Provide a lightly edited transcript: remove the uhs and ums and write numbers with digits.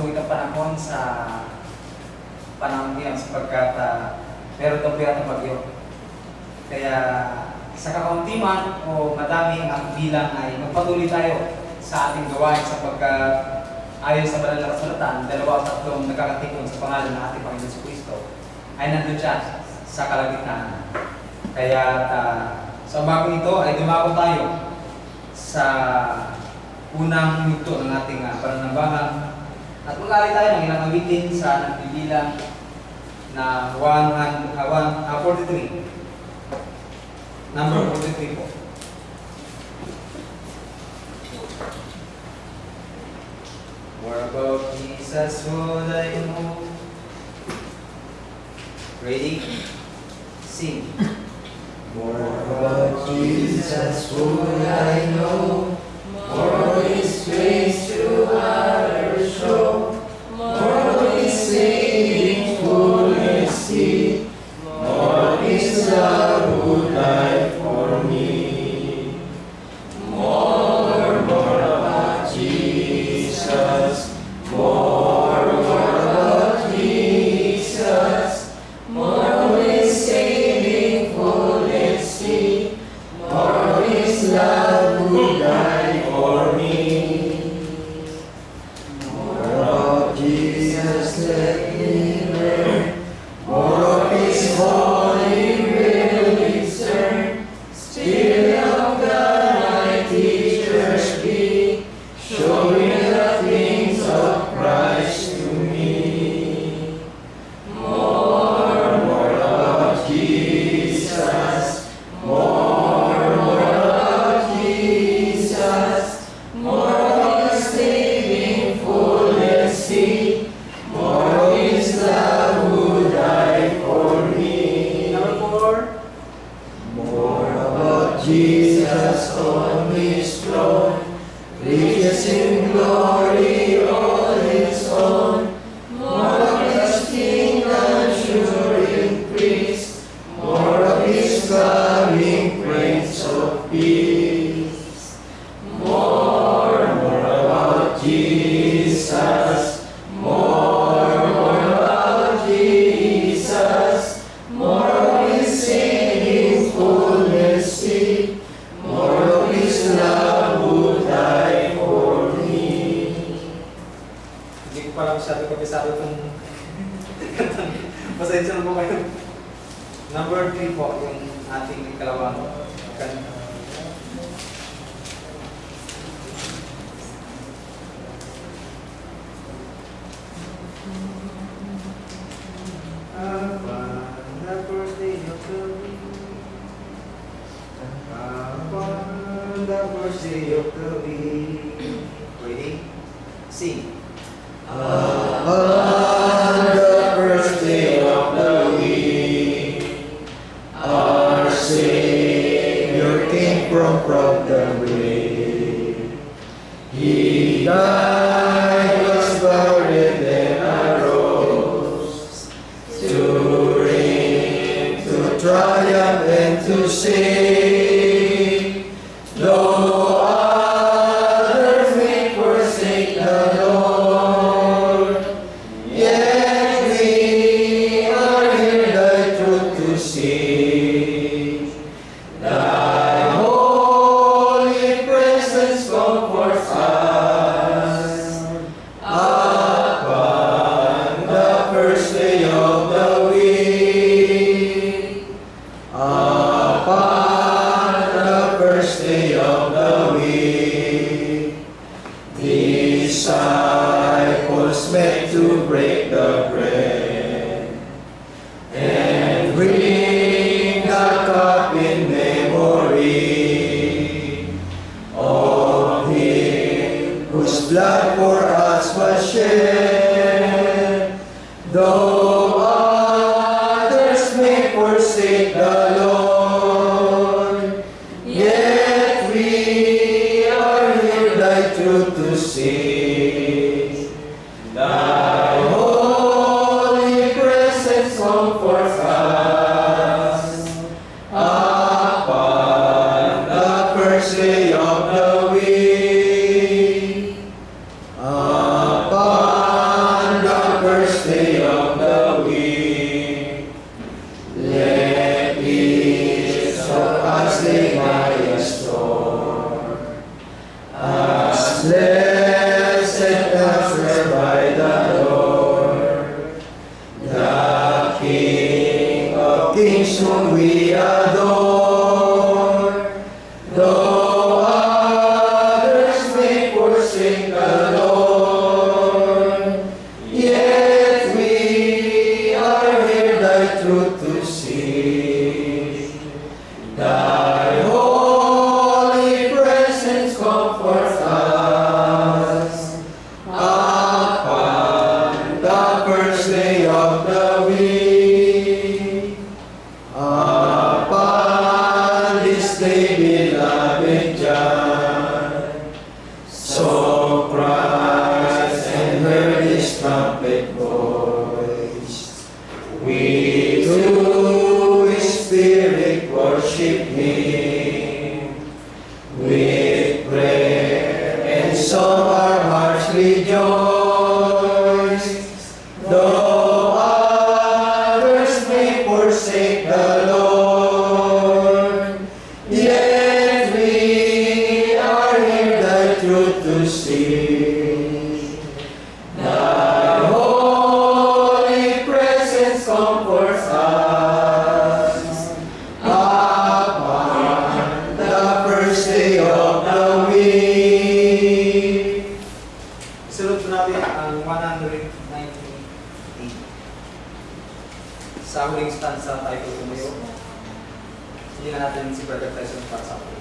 masugid ang panahon sa panahon ngayon sapagkat meron daw piyatang bagyo. Kaya sa kakaunti man o madami ang ating bilang ay magpatuloy tayo sa ating gawain sapagkat ayon sa banal na kasulatan, 2 o 3 nagkakatikon sa pangalan ng ating Panginoon Kristo ay nandun siya sa kalagitnaan. Kaya sa umagang ito ay dumako tayo sa unang yugto ng ating pananambahan at mag-aari tayo ng ilang awitin sa nagbibilang na 43. Number 43 po. More about Jesus would I know. Ready? Sing. More about Jesus would I know, more His grace to others show, more His saving fullness see, more His love would die for me. More about Jesus, more about Jesus, more His saving fullness see, more His love would die for me. More about Jesus, let me learn, more of His holy will discern. Spirit of God, my teachers be, showing the things of Christ to me. More about Jesus, more about Jesus, more of His saving fullness see, more of His love would die for me. Number 4. More about Jesus on His throne, riches in glory all His own. More of His kingdom sure increase, more of His coming Prince of Peace. More about Jesus, more about Jesus, more of His saving fullness see, more of His love would die for me. Hindi ko pala masyado kabisado itong pasensya na po kayo. Number 3 po, yung ating ikalawang kanta. Upon the first day of the week, upon the first day of the week. Ready? Sing. On the first day of the week, our Savior came from the grave. He died, was buried, and arose to reign, to triumph, and to save. Though others may forsake the Lord, yet we are here thy truth to seek. Thy holy presence comforts us upon the first day of the week. Upon the first day of the week, disciples met to break the bread and bring the cup in memory of Him whose blood for us was shed. Though others may forsake the Lord, yet we are here thy truth to seek. Thy holy presence comforts us upon the first day of the week. Upon Blessed Master by the Lord, the King of Kings whom we adore. Though others may forsake the Lord, yet we are here thy truth to seek. Thy holy presence comforts us upon the first day of the week. Upon this day, beloved John, saw Christ and heard his trumpet voice. We through his spirit worship him. With prayer and song our hearts rejoice. Though others may forsake the Lord, yet we are here thy truth to sing. Thy holy presence comforts us upon the first day of the week. Sunod po natin ang 198. Sa huling stanza tayo tumayo. Hindi na natin si Brother Tyson para sa akin.